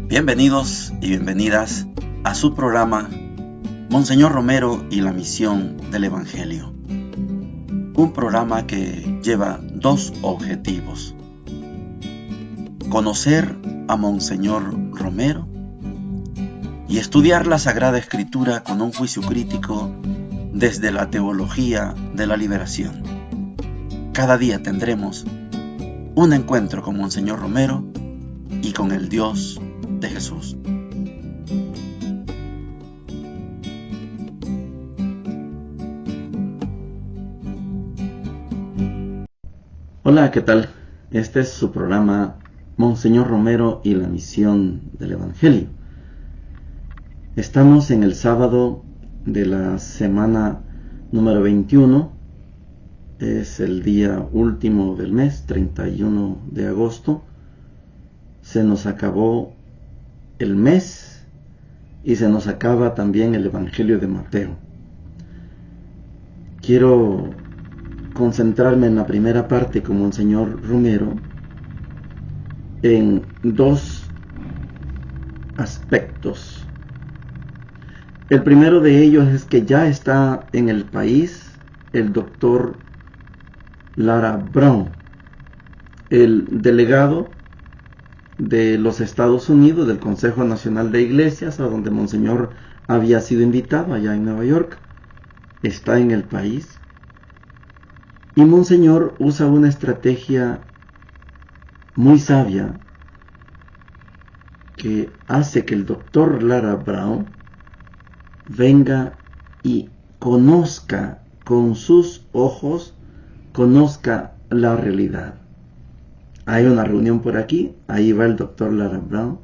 Bienvenidos y bienvenidas a su programa Monseñor Romero y la misión del Evangelio. Un programa que lleva dos objetivos: conocer a Monseñor Romero y estudiar la Sagrada Escritura con un juicio crítico desde la teología de la liberación. Cada día tendremos un encuentro con Monseñor Romero y con el Dios de Jesús. Hola, ¿qué tal? Este es su programa Monseñor Romero y la misión del Evangelio. Estamos en el sábado de la semana número 21. Es el día último del mes, 31 de agosto. Se nos acabó el mes y se nos acaba también el Evangelio de Mateo. Quiero concentrarme en la primera parte con Monseñor Romero en dos aspectos. El primero de ellos es que ya está en el país el doctor Lara Brown, el delegado de los Estados Unidos, del Consejo Nacional de Iglesias, a donde Monseñor había sido invitado allá en Nueva York. Está en el país y Monseñor usa una estrategia muy sabia que hace que el doctor Lara Brown venga y conozca con sus ojos, conozca la realidad. Hay una reunión por aquí, ahí va el doctor Lara Brown.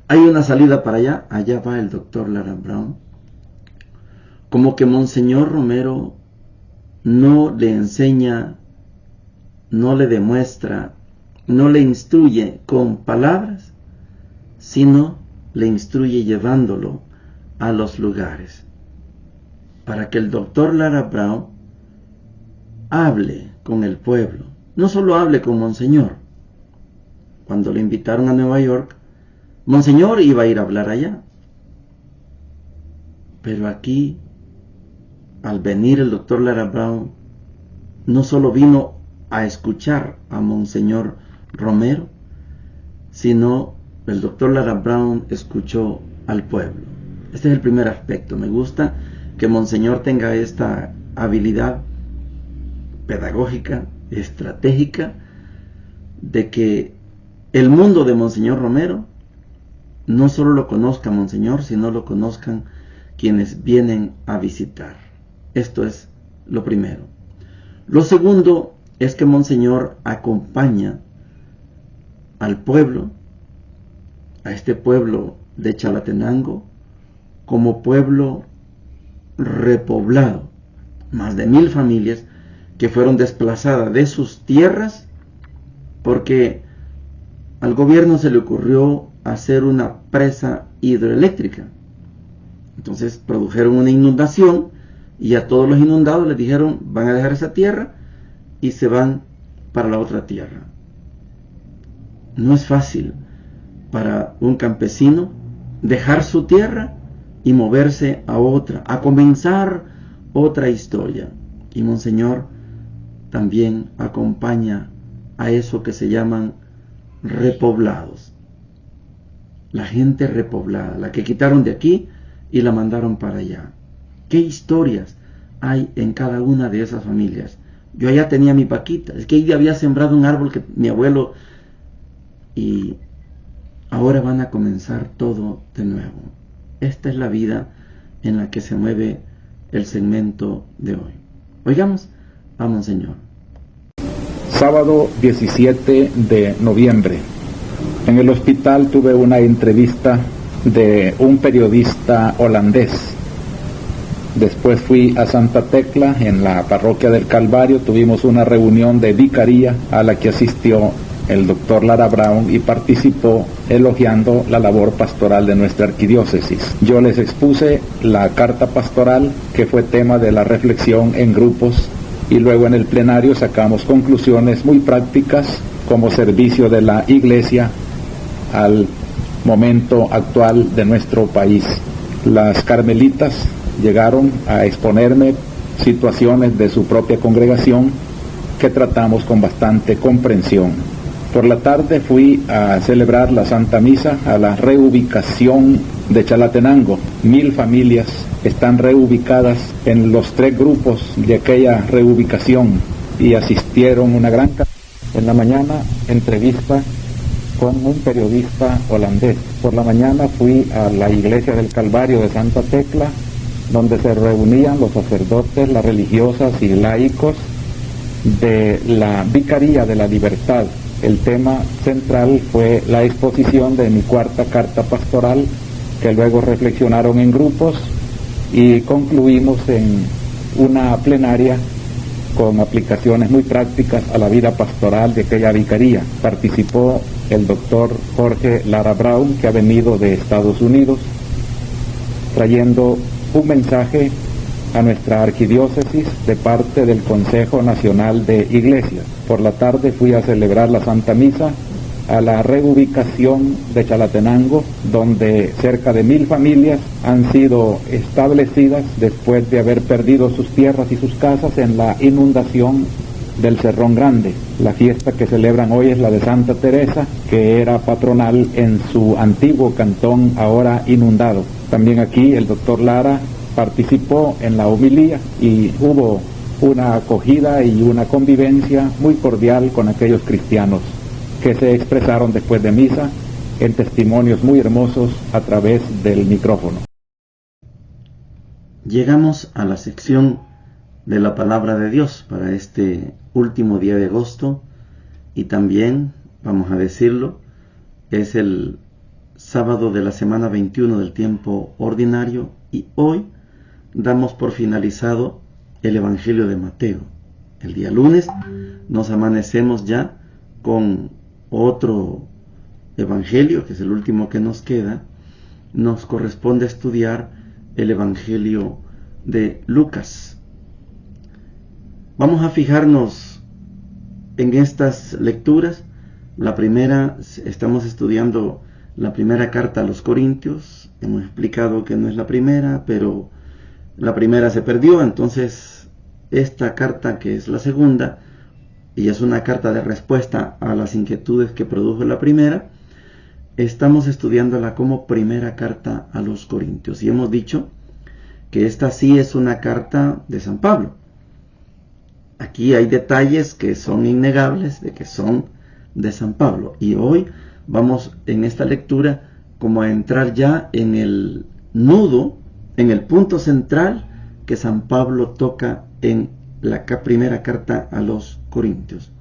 Hay una salida para allá, allá va el doctor Lara Brown. Como que Monseñor Romero no le enseña, no le demuestra, no le instruye con palabras, sino le instruye llevándolo a los lugares, para que el doctor Lara Brown hable con el pueblo. No solo hable con Monseñor. Cuando lo invitaron a Nueva York, Monseñor iba a ir a hablar allá. Pero aquí, al venir el doctor Lara Brown, no solo vino a escuchar a Monseñor Romero, sino el doctor Lara Brown escuchó al pueblo. Este es el primer aspecto. Me gusta que Monseñor tenga esta habilidad pedagógica, estratégica, de que el mundo de Monseñor Romero no solo lo conozca Monseñor, sino lo conozcan quienes vienen a visitar. Esto es lo primero. Lo segundo es que Monseñor acompaña al pueblo, a este pueblo de Chalatenango, como pueblo repoblado. Más de 1000 familias que fueron desplazadas de sus tierras porque al gobierno se le ocurrió hacer una presa hidroeléctrica. Entonces produjeron una inundación y a todos los inundados les dijeron: van a dejar esa tierra y se van para la otra tierra. No es fácil para un campesino dejar su tierra y moverse a otra, a comenzar otra historia. Y Monseñor también acompaña a eso que se llaman repoblados. La gente repoblada, la que quitaron de aquí y la mandaron para allá. ¿Qué historias hay en cada una de esas familias? Yo allá tenía mi vaquita, es que ahí había sembrado un árbol que mi abuelo, y ahora van a comenzar todo de nuevo. Esta es la vida en la que se mueve el segmento de hoy. Oigamos a Monseñor. Sábado 17 de noviembre. En el hospital tuve una entrevista de un periodista holandés. Después fui a Santa Tecla, en la parroquia del Calvario. Tuvimos una reunión de vicaría a la que asistió el doctor Lara Brown y participó elogiando la labor pastoral de nuestra arquidiócesis. Yo les expuse la carta pastoral, que fue tema de la reflexión en grupos, y luego en el plenario sacamos conclusiones muy prácticas como servicio de la Iglesia al momento actual de nuestro país. Las carmelitas llegaron a exponerme situaciones de su propia congregación que tratamos con bastante comprensión. Por la tarde fui a celebrar la Santa Misa a la reubicación de Chalatenango. 1000 familias están reubicadas en los 3 grupos de aquella reubicación y asistieron una gran cantidad. En la mañana, entrevista con un periodista holandés. Por la mañana fui a la iglesia del Calvario de Santa Tecla, donde se reunían los sacerdotes, las religiosas y laicos de la Vicaría de la Libertad. El tema central fue la exposición de mi 4ª carta pastoral, que luego reflexionaron en grupos y concluimos en una plenaria con aplicaciones muy prácticas a la vida pastoral de aquella vicaría. Participó el doctor Jorge Lara Brown, que ha venido de Estados Unidos, trayendo un mensaje a nuestra arquidiócesis de parte del Consejo Nacional de Iglesias. Por la tarde fui a celebrar la Santa Misa a la reubicación de Chalatenango, donde cerca de 1000 familias han sido establecidas después de haber perdido sus tierras y sus casas en la inundación del Cerrón Grande. La fiesta que celebran hoy es la de Santa Teresa, que era patronal en su antiguo cantón, ahora inundado. También aquí el doctor Lara participó en la homilía y hubo una acogida y una convivencia muy cordial con aquellos cristianos que se expresaron después de misa en testimonios muy hermosos a través del micrófono. Llegamos a la sección de la palabra de Dios para este último día de agosto, y también, vamos a decirlo, es el sábado de la semana 21 del tiempo ordinario, y hoy damos por finalizado el Evangelio de Mateo. El día lunes nos amanecemos ya con otro Evangelio, que es el último que nos queda. Nos corresponde estudiar el Evangelio de Lucas. Vamos a fijarnos en estas lecturas. La primera, estamos estudiando la primera carta a los Corintios. Hemos explicado que no es la primera, pero la primera se perdió, entonces esta carta, que es la segunda, y es una carta de respuesta a las inquietudes que produjo la primera, estamos estudiándola como primera carta a los Corintios, y hemos dicho que esta sí es una carta de San Pablo. Aquí hay detalles que son innegables de que son de San Pablo, y hoy vamos en esta lectura como a entrar ya en el nudo, en el punto central que San Pablo toca en la primera carta a los Corintios.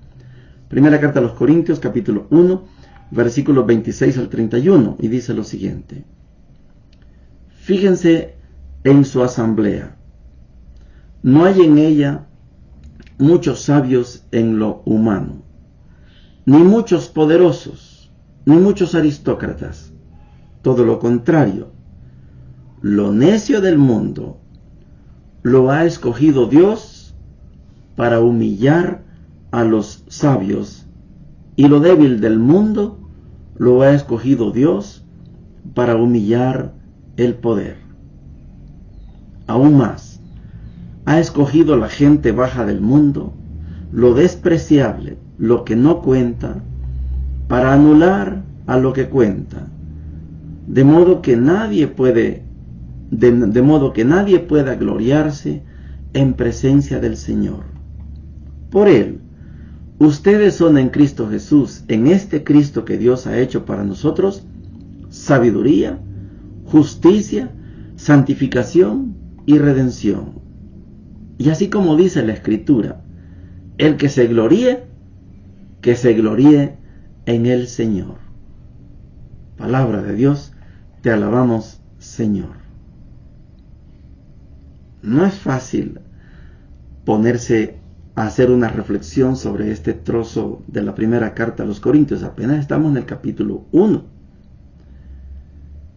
Primera carta a los Corintios, capítulo 1, versículos 26 al 31, y dice lo siguiente: fíjense en su asamblea, no hay en ella muchos sabios en lo humano, ni muchos poderosos, ni muchos aristócratas, todo lo contrario. Lo necio del mundo lo ha escogido Dios para humillar a los sabios, y lo débil del mundo lo ha escogido Dios para humillar el poder. Aún más, ha escogido la gente baja del mundo, lo despreciable, lo que no cuenta, para anular a lo que cuenta, de modo que nadie pueda gloriarse en presencia del Señor. Por Él, ustedes son en Cristo Jesús, en este Cristo que Dios ha hecho para nosotros, sabiduría, justicia, santificación y redención. Y así como dice la Escritura, el que se gloríe en el Señor. Palabra de Dios, te alabamos, Señor. No es fácil ponerse a hacer una reflexión sobre este trozo de la primera carta a los Corintios. Apenas estamos en el capítulo 1.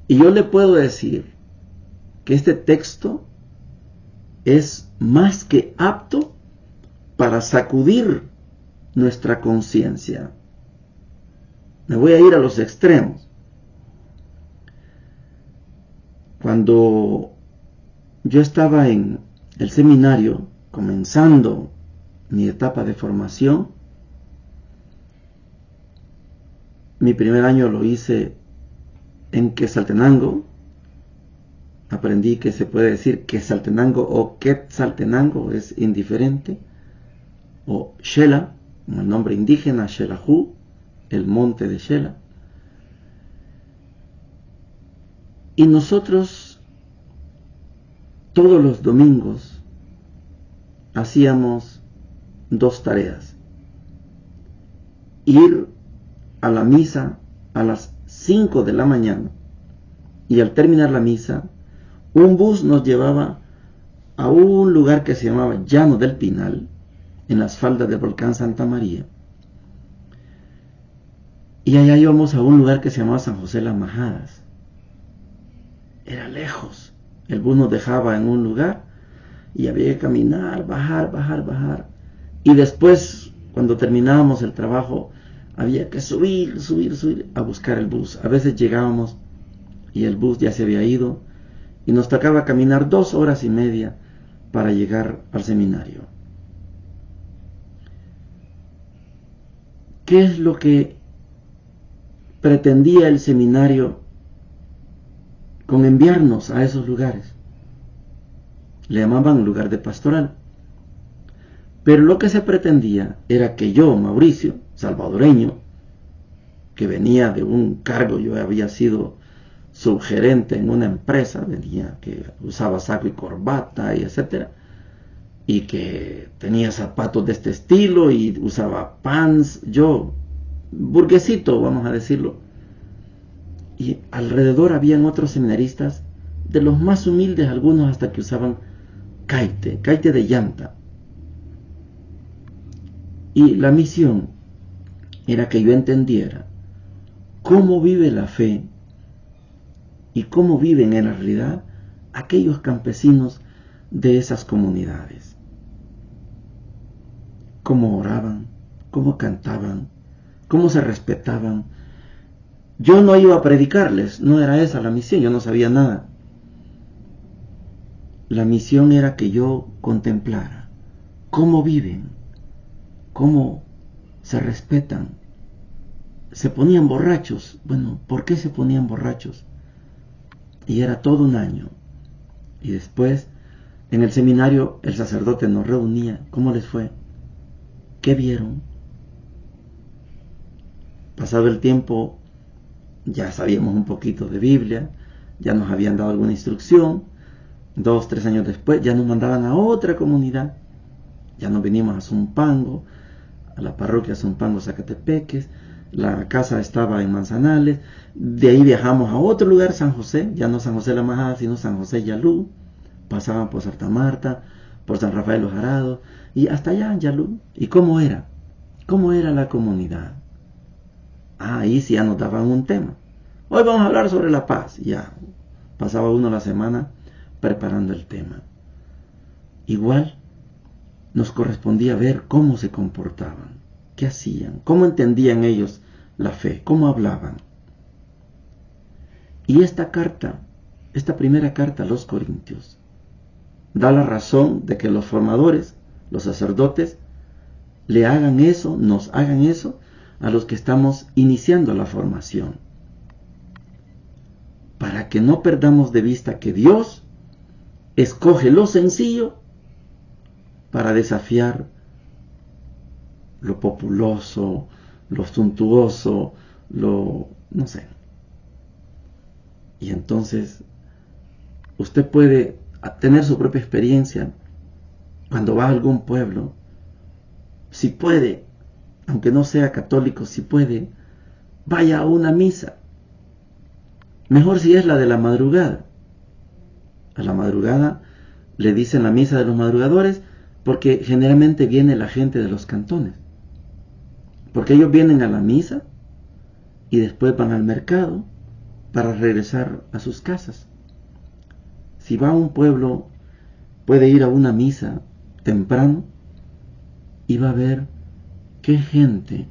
Y yo le puedo decir que este texto es más que apto para sacudir nuestra conciencia. Me voy a ir a los extremos. Cuando yo estaba en el seminario, comenzando mi etapa de formación, mi primer año lo hice en Quetzaltenango. Aprendí que se puede decir Quetzaltenango o Quetzaltenango, es indiferente, o Xela, como el nombre indígena, Xelajú, el monte de Xela. Y nosotros todos los domingos hacíamos dos tareas: ir a la misa a las 5 de la mañana, y al terminar la misa un bus nos llevaba a un lugar que se llamaba Llano del Pinal, en las faldas del volcán Santa María, y allá íbamos a un lugar que se llamaba San José Las Majadas. Era lejos. El bus nos dejaba en un lugar y había que caminar, bajar, y después, cuando terminábamos el trabajo, había que subir a buscar el bus. A veces llegábamos y el bus ya se había ido y nos tocaba caminar 2 horas y media para llegar al seminario. ¿Qué es lo que pretendía el seminario con enviarnos a esos lugares? Le llamaban lugar de pastoral. Pero lo que se pretendía era que yo, Mauricio, salvadoreño, que venía de un cargo, yo había sido subgerente en una empresa, venía que usaba saco y corbata y etcétera, y que tenía zapatos de este estilo y usaba pants, yo, burguesito, vamos a decirlo. Y alrededor habían otros seminaristas, de los más humildes, algunos hasta que usaban caite de llanta. Y la misión era que yo entendiera cómo vive la fe y cómo viven en la realidad aquellos campesinos de esas comunidades. Cómo oraban, cómo cantaban, cómo se respetaban. Yo no iba a predicarles, no era esa la misión, yo no sabía nada. La misión era que yo contemplara cómo viven, cómo se respetan. Se ponían borrachos. Bueno, ¿por qué se ponían borrachos? Y era todo un año. Y después, en el seminario, el sacerdote nos reunía. ¿Cómo les fue? ¿Qué vieron? Pasado el tiempo, ya sabíamos un poquito de Biblia, ya nos habían dado alguna instrucción. 2, 3 años después, ya nos mandaban a otra comunidad. Ya nos vinimos a Zumpango, a la parroquia Zumpango, Zacatepeques. La casa estaba en Manzanales. De ahí viajamos a otro lugar, San José, ya no San José La Majada, sino San José Yalú. Pasaban por Santa Marta, por San Rafael Los Arados, y hasta allá en Yalú. ¿Y cómo era? ¿Cómo era la comunidad? Ahí sí ya nos daban un tema. Hoy vamos a hablar sobre la paz. Ya pasaba uno la semana preparando el tema. Igual nos correspondía ver cómo se comportaban, qué hacían, cómo entendían ellos la fe, cómo hablaban. Y esta primera carta a los Corintios, da la razón de que los formadores, los sacerdotes, le hagan eso, nos hagan eso a los que estamos iniciando la formación, para que no perdamos de vista que Dios escoge lo sencillo para desafiar lo populoso, lo suntuoso, no sé. Y entonces usted puede tener su propia experiencia cuando va a algún pueblo. Si puede, aunque no sea católico, si puede, vaya a una misa. Mejor si es la de la madrugada. A la madrugada le dicen la misa de los madrugadores, porque generalmente viene la gente de los cantones. Porque ellos vienen a la misa y después van al mercado para regresar a sus casas. Si va a un pueblo, puede ir a una misa temprano y va a ver qué gente,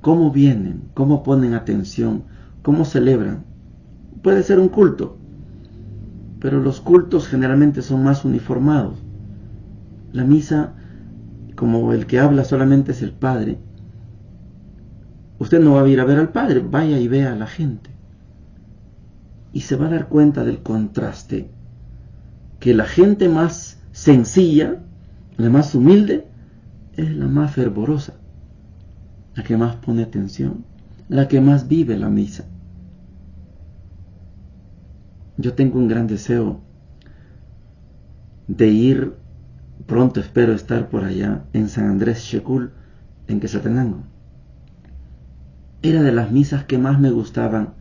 cómo vienen, cómo ponen atención, cómo celebran. Puede ser un culto. pero los cultos generalmente son más uniformados. La misa, como el que habla solamente es el Padre, usted no va a ir a ver al Padre, vaya y vea a la gente. Y se va a dar cuenta del contraste, que la gente más sencilla, la más humilde, es la más fervorosa, la que más pone atención, la que más vive la misa. Yo tengo un gran deseo de ir, pronto espero estar por allá, en San Andrés Xecul, en Quetzaltenango. Era de las misas que más me gustaban,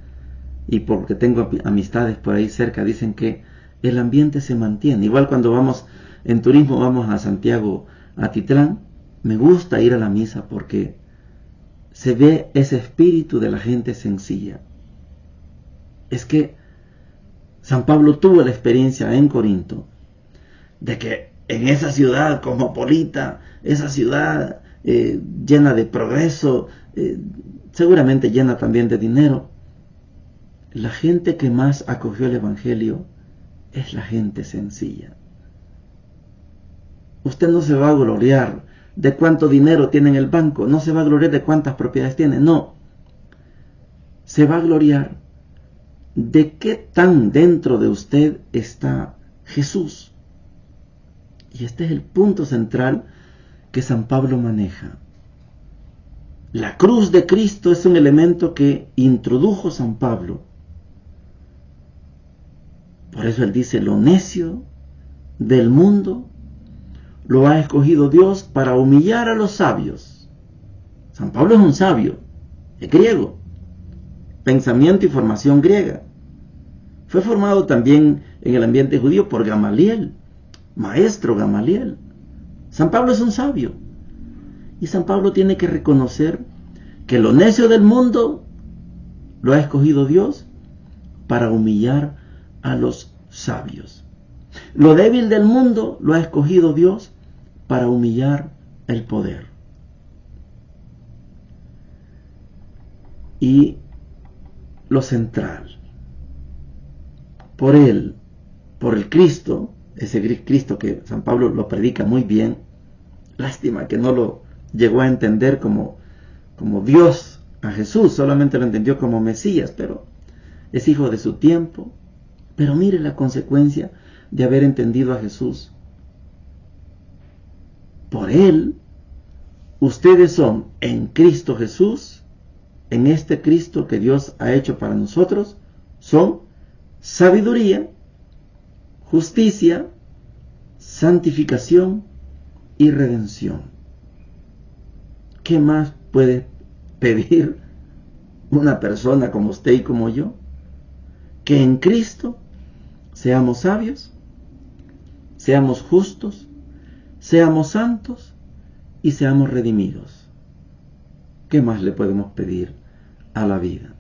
y porque tengo amistades por ahí cerca, dicen que el ambiente se mantiene. Igual cuando vamos en turismo, vamos a Santiago, a Titlán, me gusta ir a la misa porque se ve ese espíritu de la gente sencilla. Es que San Pablo tuvo la experiencia en Corinto de que en esa ciudad cosmopolita, esa ciudad llena de progreso, seguramente llena también de dinero, la gente que más acogió el Evangelio es la gente sencilla. Usted no se va a gloriar de cuánto dinero tiene en el banco, no se va a gloriar de cuántas propiedades tiene, no. Se va a gloriar de qué tan dentro de usted está Jesús. Y este es el punto central que San Pablo maneja. La cruz de Cristo es un elemento que introdujo San Pablo. Por eso él dice, lo necio del mundo lo ha escogido Dios para humillar a los sabios. San Pablo es un sabio, es griego, pensamiento y formación griega. Fue formado también en el ambiente judío por Gamaliel, maestro Gamaliel. San Pablo es un sabio. Y San Pablo tiene que reconocer que lo necio del mundo lo ha escogido Dios para humillar a los sabios. Lo débil del mundo lo ha escogido Dios para humillar el poder. Y lo central, por él, por el Cristo, ese Cristo que San Pablo lo predica muy bien, lástima que no lo llegó a entender como Dios a Jesús, solamente lo entendió como Mesías, pero es hijo de su tiempo. Pero mire la consecuencia de haber entendido a Jesús. Por él, ustedes son en Cristo Jesús, en este Cristo que Dios ha hecho para nosotros, son sabiduría, justicia, santificación y redención. ¿Qué más puede pedir una persona como usted y como yo? Que en Cristo seamos sabios, seamos justos, seamos santos y seamos redimidos. ¿Qué más le podemos pedir a la vida?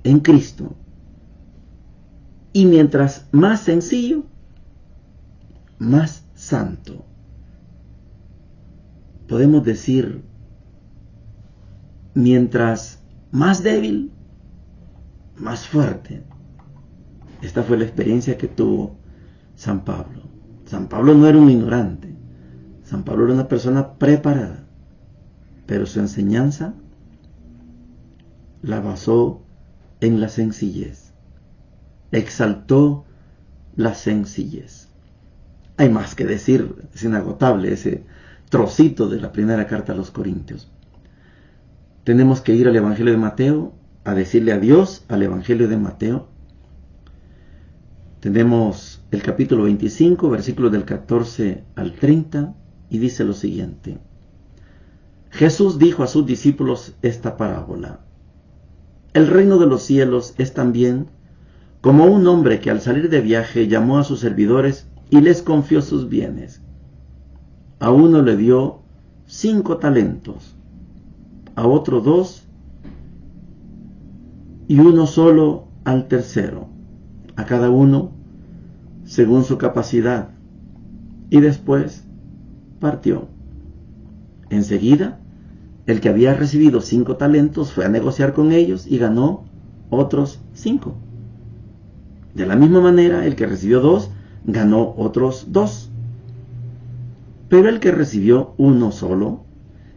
En Cristo. Y mientras más sencillo, más santo. Podemos decir, mientras más débil, más fuerte. Esta fue la experiencia que tuvo San Pablo. San Pablo no era un ignorante. San Pablo era una persona preparada. Pero su enseñanza la basó en la sencillez. Exaltó la sencillez. Hay más que decir, es inagotable ese trocito de la primera carta a los Corintios. Tenemos que ir al Evangelio de Mateo, a decirle adiós al Evangelio de Mateo. Tenemos el capítulo 25, versículos del 14 al 30, y dice lo siguiente. Jesús dijo a sus discípulos esta parábola. El reino de los cielos es también como un hombre que al salir de viaje llamó a sus servidores y les confió sus bienes. A uno le dio 5 talentos, a otro 2, y uno solo al tercero, a cada uno según su capacidad, y después partió. Enseguida, el que había recibido 5 talentos fue a negociar con ellos y ganó otros 5. De la misma manera, el que recibió 2 ganó otros 2. Pero el que recibió 1 solo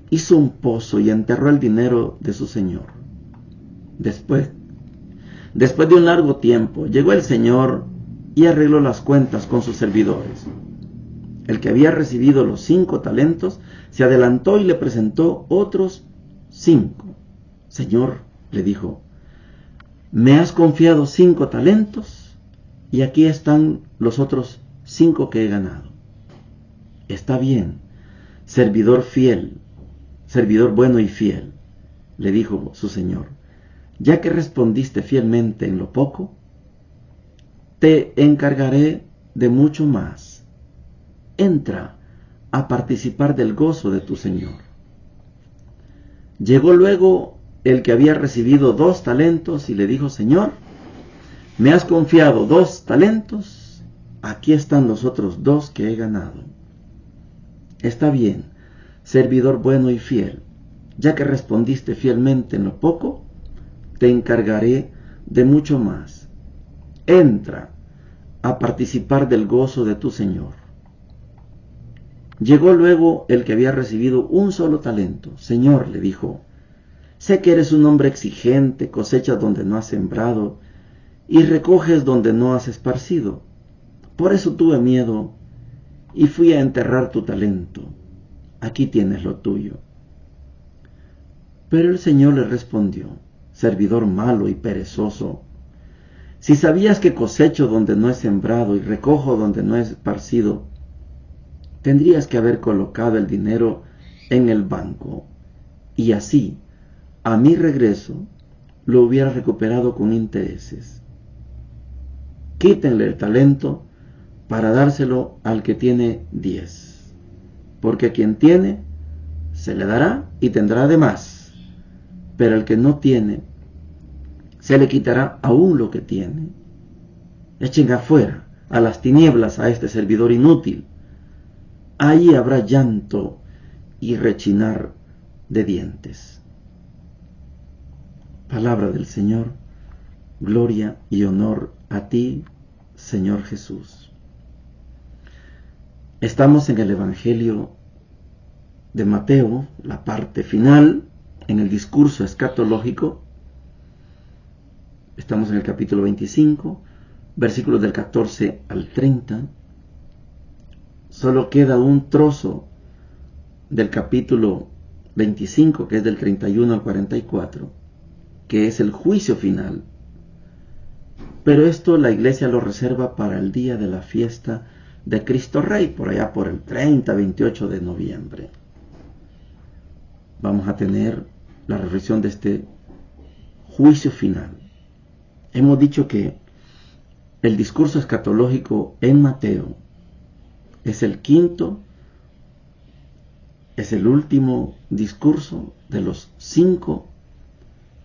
hizo un pozo y enterró el dinero de su señor. Después de un largo tiempo, llegó el señor y arregló las cuentas con sus servidores. El que había recibido los 5 talentos se adelantó y le presentó otros 5. Señor, le dijo, me has confiado 5 talentos y aquí están los otros 5 que he ganado. Está bien, servidor fiel, servidor bueno y fiel, le dijo su señor. Ya que respondiste fielmente en lo poco, te encargaré de mucho más. Entra a participar del gozo de tu señor. Llegó luego el que había recibido 2 talentos y le dijo, Señor, me has confiado 2 talentos, aquí están los otros 2 que he ganado. Está bien, servidor bueno y fiel, ya que respondiste fielmente en lo poco, te encargaré de mucho más. Entra a participar del gozo de tu señor. Llegó luego el que había recibido 1 solo talento. Señor, le dijo, sé que eres un hombre exigente, cosechas donde no has sembrado y recoges donde no has esparcido. Por eso tuve miedo y fui a enterrar tu talento. Aquí tienes lo tuyo. Pero el Señor le respondió, servidor malo y perezoso, si sabías que cosecho donde no he sembrado y recojo donde no he esparcido, tendrías que haber colocado el dinero en el banco, y así, a mi regreso, lo hubiera recuperado con intereses. Quítenle el talento para dárselo al que tiene 10, porque a quien tiene, se le dará y tendrá de más, pero el que no tiene, se le quitará aún lo que tiene. Echen afuera, a las tinieblas, a este servidor inútil. Ahí habrá llanto y rechinar de dientes. Palabra del Señor, gloria y honor a ti, Señor Jesús. Estamos en el Evangelio de Mateo, la parte final, en el discurso escatológico. Estamos en el capítulo 25, versículos del 14 al 30. Solo queda un trozo del capítulo 25, que es del 31 al 44, que es el juicio final. Pero esto la iglesia lo reserva para el día de la fiesta de Cristo Rey, por allá por el 30-28 de noviembre. Vamos a tener la reflexión de este juicio final. Hemos dicho que el discurso escatológico en Mateo es el quinto, es el último discurso de los 5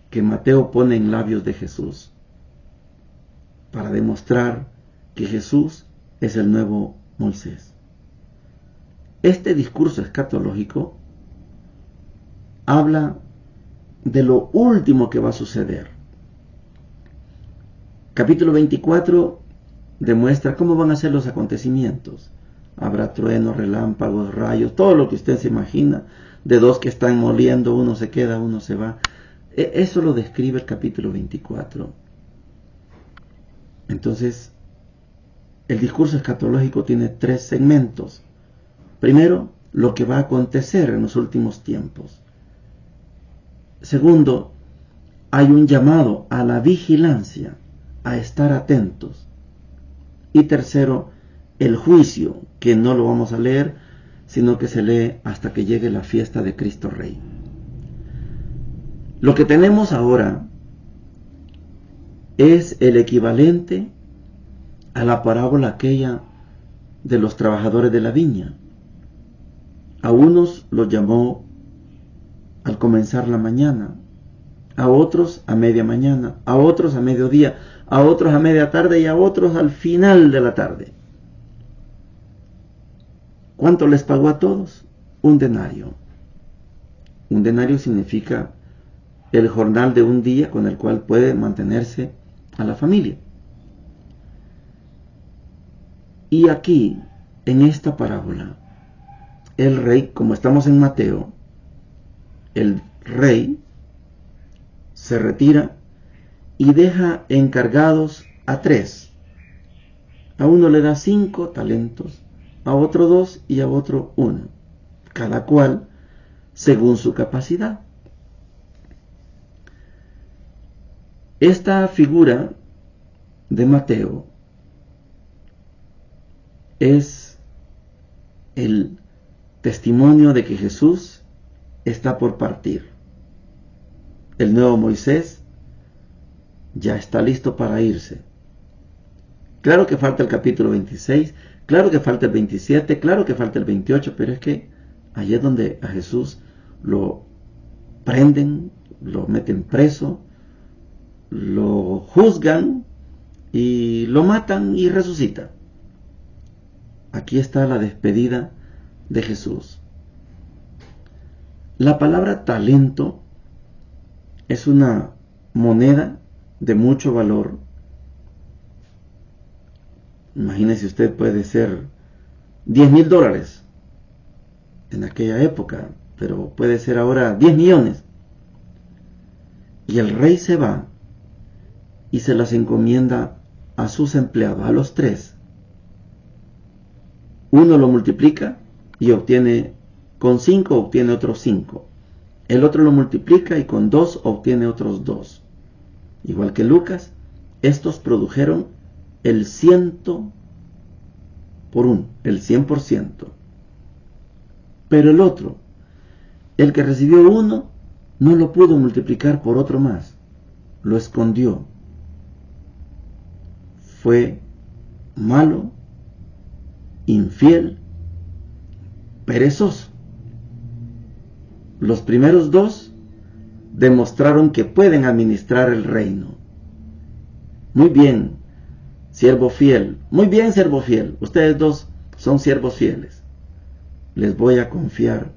que Mateo pone en labios de Jesús para demostrar que Jesús es el nuevo Moisés. Este discurso escatológico habla de lo último que va a suceder. Capítulo 24 demuestra cómo van a ser los acontecimientos. Habrá truenos, relámpagos, rayos, todo lo que usted se imagina, de 2 que están moliendo, uno se queda, uno se va. Eso lo describe el capítulo 24. Entonces, el discurso escatológico tiene 3 segmentos. Primero, lo que va a acontecer en los últimos tiempos. Segundo, hay un llamado a la vigilancia, a estar atentos. Y tercero, el juicio, que no lo vamos a leer, sino que se lee hasta que llegue la fiesta de Cristo Rey. Lo que tenemos ahora es el equivalente a la parábola aquella de los trabajadores de la viña. A unos los llamó al comenzar la mañana, a otros a media mañana, a otros a mediodía, a otros a media tarde y a otros al final de la tarde. ¿Cuánto les pagó a todos? 1 denario. 1 denario significa el jornal de un día con el cual puede mantenerse a la familia. Y aquí, en esta parábola, el rey, como estamos en Mateo, el rey se retira y deja encargados a 3. A uno le da 5 talentos, a otro 2 y a otro 1, cada cual según su capacidad. Esta figura de Mateo es el testimonio de que Jesús está por partir. El nuevo Moisés ya está listo para irse. Claro que falta el capítulo 26, claro que falta el 27, claro que falta el 28, pero es que allí es donde a Jesús lo prenden, lo meten preso, lo juzgan y lo matan y resucita. Aquí está la despedida de Jesús. La palabra talento es una moneda de mucho valor. Imagínese usted, puede ser $10,000 en aquella época, pero puede ser ahora 10 millones. Y el rey se va y se las encomienda a sus empleados, a los 3. Uno lo multiplica y obtiene, con 5 obtiene otros 5. El otro lo multiplica y con 2 obtiene otros 2. Igual que Lucas, estos produjeron el 100 por 1, el 100%. Pero el otro, el que recibió 1, no lo pudo multiplicar por otro más. Lo escondió. Fue malo, infiel, perezoso. Los primeros 2 demostraron que pueden administrar el reino. Muy bien, siervo fiel. Muy bien, siervo fiel. Ustedes 2 son siervos fieles. Les voy a confiar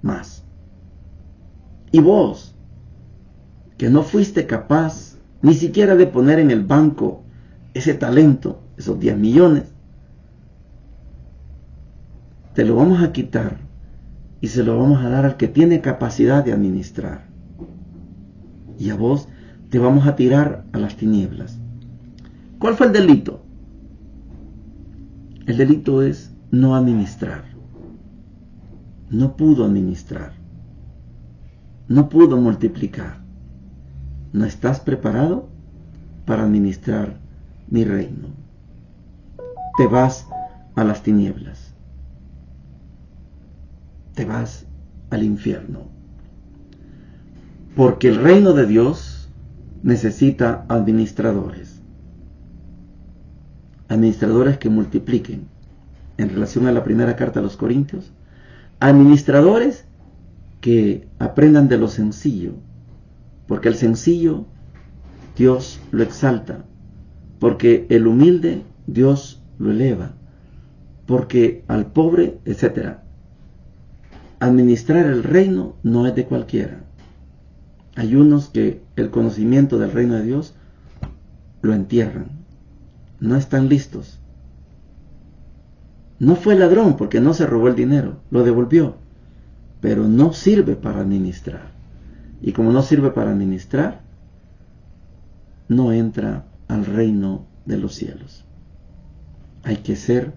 más. Y vos, que no fuiste capaz ni siquiera de poner en el banco ese talento, esos 10 millones, te lo vamos a quitar y se lo vamos a dar al que tiene capacidad de administrar. Y a vos te vamos a tirar a las tinieblas. ¿Cuál fue el delito? El delito es no administrar. No pudo administrar. No pudo multiplicar. No estás preparado para administrar mi reino. Te vas a las tinieblas. Te vas al infierno. Porque el reino de Dios necesita administradores. Administradores que multipliquen. En relación a la primera carta a los Corintios, administradores que aprendan de lo sencillo, porque el sencillo Dios lo exalta, porque el humilde Dios lo eleva, porque al pobre, etc. Administrar el reino no es de cualquiera. Hay unos que el conocimiento del reino de Dios lo entierran, no están listos. No fue ladrón porque no se robó el dinero, lo devolvió, pero no sirve para administrar. Y como no sirve para administrar, no entra al reino de los cielos. Hay que ser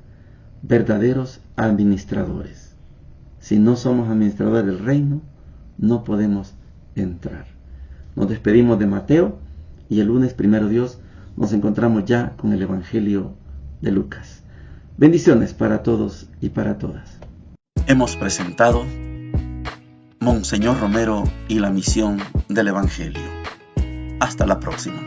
verdaderos administradores. Si no somos administradores del reino, no podemos entrar. Nos despedimos de Mateo y el lunes, primero Dios, nos encontramos ya con el Evangelio de Lucas. Bendiciones para todos y para todas. Hemos presentado Monseñor Romero y la misión del Evangelio. Hasta la próxima.